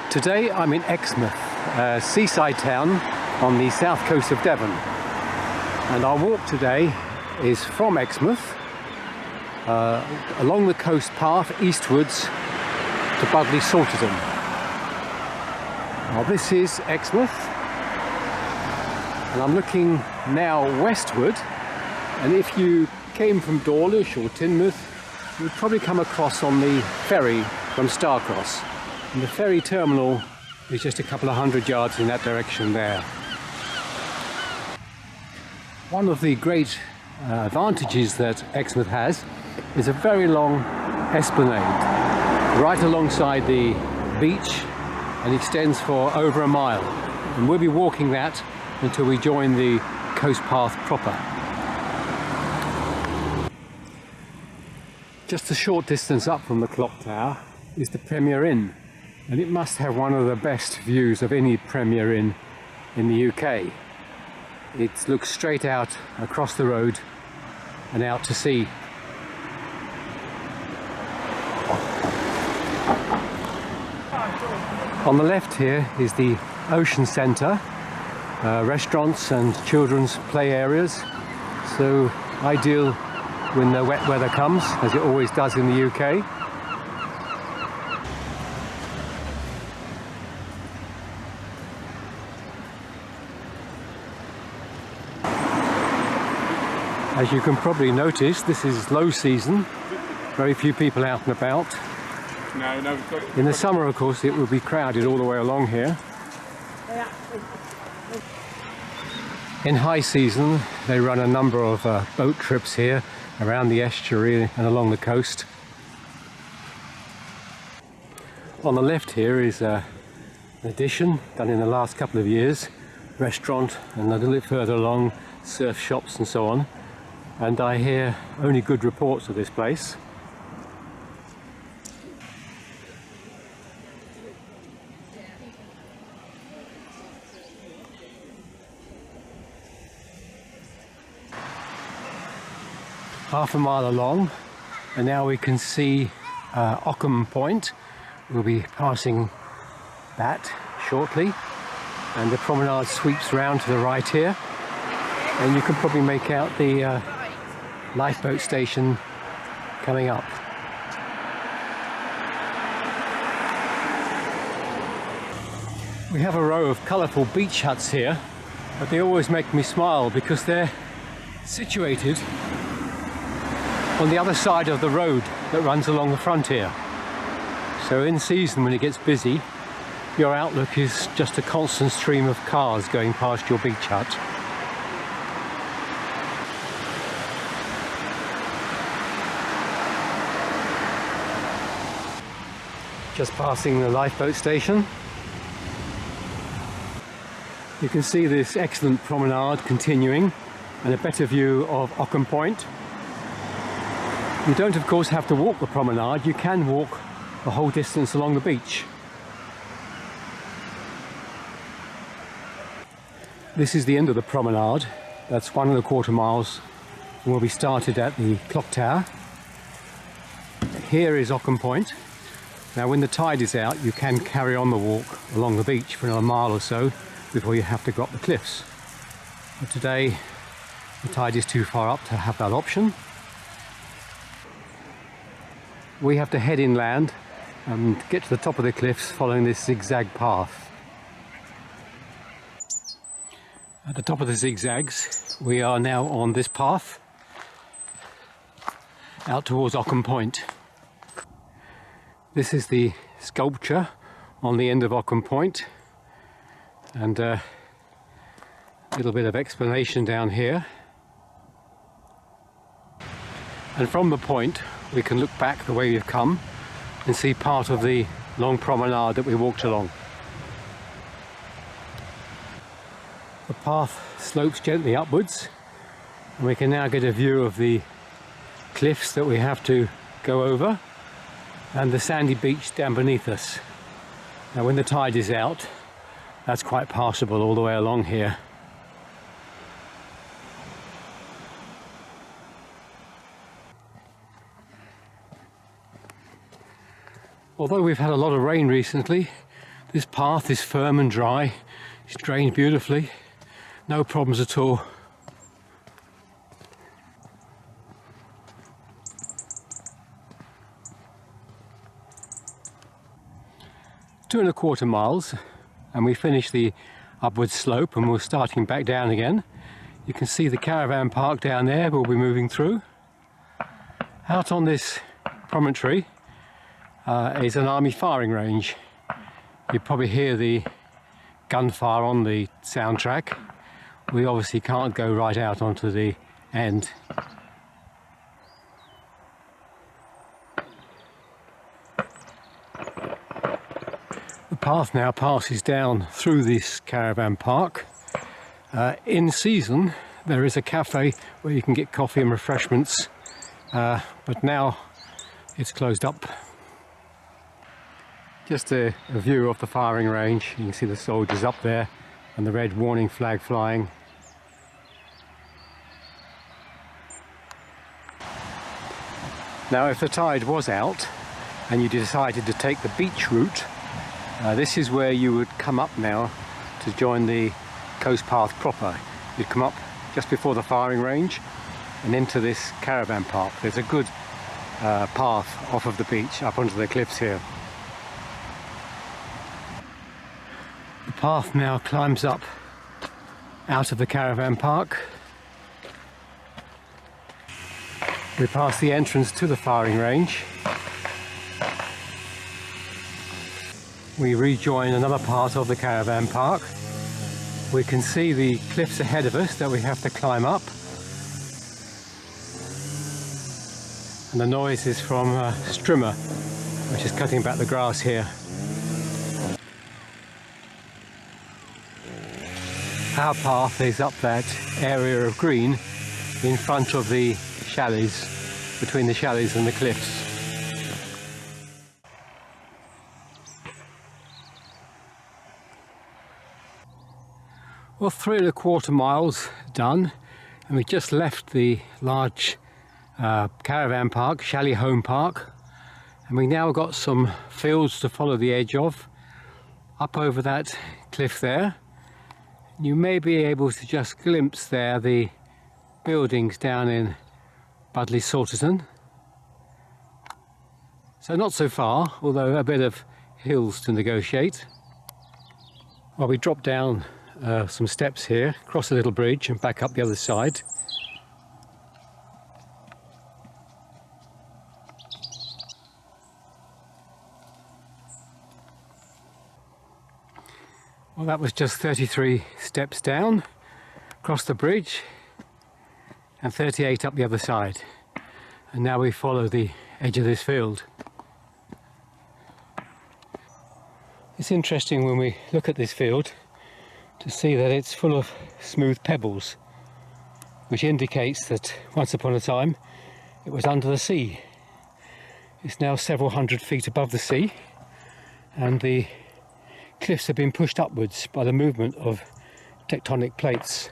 Today I'm in Exmouth, a seaside town on the south coast of Devon, and our walk today is from Exmouth along the coast path eastwards to Budleigh, Salterton. Now this is Exmouth, and I'm looking now westward, and if you came from Dawlish or Teignmouth, you would probably come across on the ferry from Starcross. And the ferry terminal is just a couple of hundred yards in that direction there. One of the great advantages that Exmouth has is a very long esplanade right alongside the beach, and extends for over a mile. And we'll be walking that until we join the coast path proper. Just a short distance up from the clock tower is the Premier Inn, and it must have one of the best views of any Premier Inn in the UK. It looks straight out across the road and out to sea. On the left here is the Ocean Centre, restaurants and children's play areas, so ideal when the wet weather comes, as it always does in the UK. As you can probably notice, this is low season, very few people out and about. In the summer, of course, it will be crowded all the way along here. In high season, they run a number of boat trips here around the estuary and along the coast. On the left here is an addition done in the last couple of years, restaurant, and a little bit further along, surf shops and so on. And I hear only good reports of this place. Half a mile along, and now we can see Orcombe Point. We'll be passing that shortly, and the promenade sweeps round to the right here, and you can probably make out the lifeboat station coming up. We have a row of colourful beach huts here, but they always make me smile because they're situated on the other side of the road that runs along the frontier. So in season, when it gets busy, your outlook is just a constant stream of cars going past your beach hut. Just passing the lifeboat station. You can see this excellent promenade continuing, and a better view of Orcombe Point. You don't, of course, have to walk the promenade. You can walk the whole distance along the beach. This is the end of the promenade. That's 1¼ miles from where we started at the clock tower. Here is Orcombe Point. Now when the tide is out, you can carry on the walk along the beach for another mile or so before you have to go up the cliffs. But today the tide is too far up to have that option. We have to head inland and get to the top of the cliffs following this zigzag path. At the top of the zigzags, we are now on this path out towards Orcombe Point. This is the sculpture on the end of Orcombe Point, and a little bit of explanation down here. And from the point we can look back the way we've come and see part of the long promenade that we walked along. The path slopes gently upwards, and we can now get a view of the cliffs that we have to go over and the sandy beach down beneath us. Now when the tide is out, that's quite passable all the way along here. Although we've had a lot of rain recently, This path is firm and dry, it's drained beautifully, no problems at all. Two and a quarter miles and we finished the upward slope and we're starting back down again. You can see the caravan park down there we'll be moving through. Out on this promontory is an army firing range. You probably hear the gunfire on the soundtrack. We obviously can't go right out onto the end. The path now passes down through this caravan park. In season there is a cafe where you can get coffee and refreshments, but now it's closed up. Just a view of the firing range. You can see the soldiers up there and the red warning flag flying. Now if the tide was out and you decided to take the beach route, this is where you would come up now to join the coast path proper. You'd come up just before the firing range and into this caravan park. There's a good path off of the beach up onto the cliffs here. The path now climbs up out of the caravan park. We pass the entrance to the firing range. We rejoin another part of the caravan park. We can see the cliffs ahead of us that we have to climb up. And the noise is from a strimmer, which is cutting back the grass here. Our path is up that area of green in front of the chalets, between the chalets and the cliffs. Well, 3¼ miles done, and we just left the large caravan park, Chalet Home Park, and we now got some fields to follow the edge of, up over that cliff there. You may be able to just glimpse there the buildings down in Budleigh, Salterton. So not so far, although a bit of hills to negotiate. Well, we drop down some steps here, cross a little bridge and back up the other side. Well, that was just 33 steps down, across the bridge, and 38 up the other side. And now we follow the edge of this field. It's interesting when we look at this field to see that it's full of smooth pebbles, which indicates that once upon a time it was under the sea. It's now several hundred feet above the sea, and the cliffs have been pushed upwards by the movement of tectonic plates.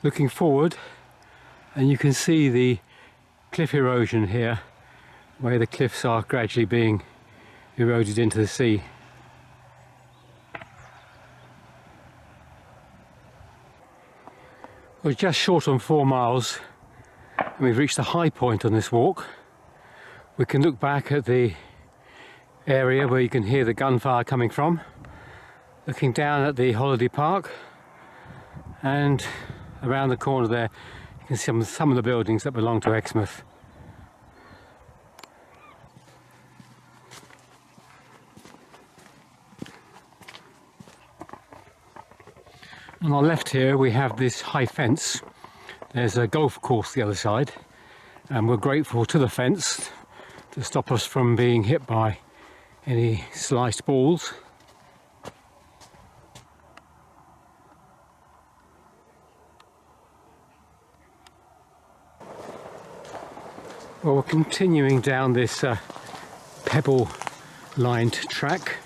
Looking forward, and you can see the cliff erosion here, where the cliffs are gradually being eroded into the sea. We're just short on 4 miles and we've reached the high point on this walk. We can look back at the area where you can hear the gunfire coming from, looking down at the holiday park, and around the corner there you can see some of the buildings that belong to Exmouth. On our left here we have this high fence. There's a golf course the other side, and we're grateful to the fence to stop us from being hit by any sliced balls. Well, we're continuing down this pebble lined track.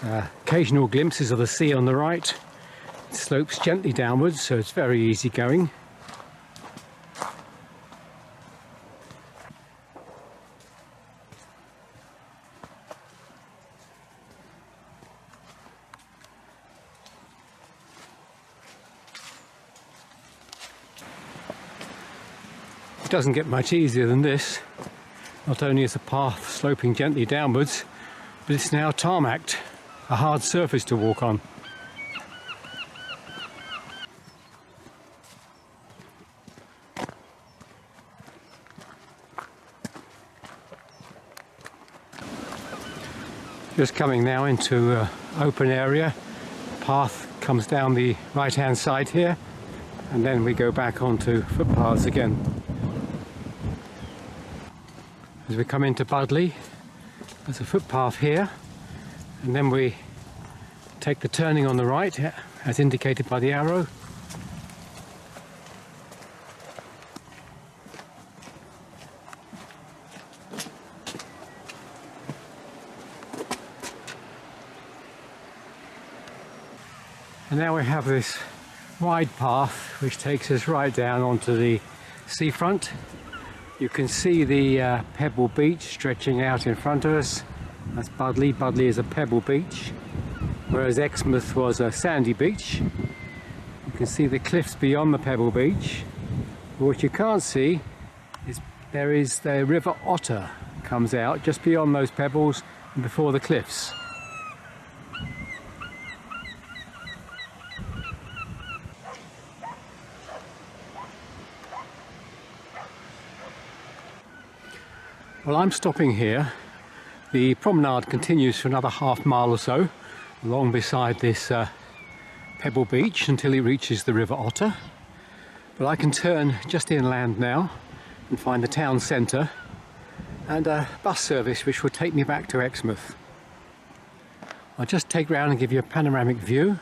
Occasional glimpses of the sea on the right. It slopes gently downwards, so it's very easy going. It doesn't get much easier than this. Not only is the path sloping gently downwards, but it's now tarmacked, a hard surface to walk on. Just coming now into open area. Path comes down the right hand side here, and then we go back onto footpaths again. As we come into Budleigh, there's a footpath here, and then we take the turning on the right as indicated by the arrow. And now we have this wide path which takes us right down onto the seafront. You can see the pebble beach stretching out in front of us. That's Budleigh. Budleigh is a pebble beach, whereas Exmouth was a sandy beach. You can see the cliffs beyond the pebble beach. But what you can't see is there is the River Otter comes out just beyond those pebbles and before the cliffs. Well, I'm stopping here. The promenade continues for another half mile or so along beside this pebble beach until it reaches the River Otter. But I can turn just inland now and find the town centre and a bus service which will take me back to Exmouth. I'll just take round and give you a panoramic view.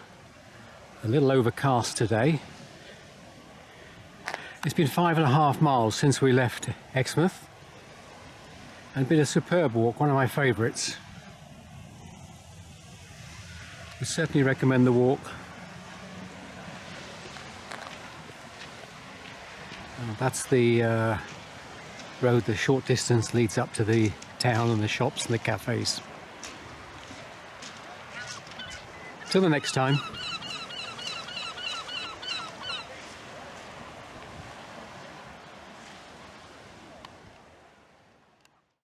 A little overcast today. It's been 5.5 miles since we left Exmouth. And been a superb walk, one of my favourites. I certainly recommend the walk. That's the road, the short distance leads up to the town and the shops and the cafes. Till the next time.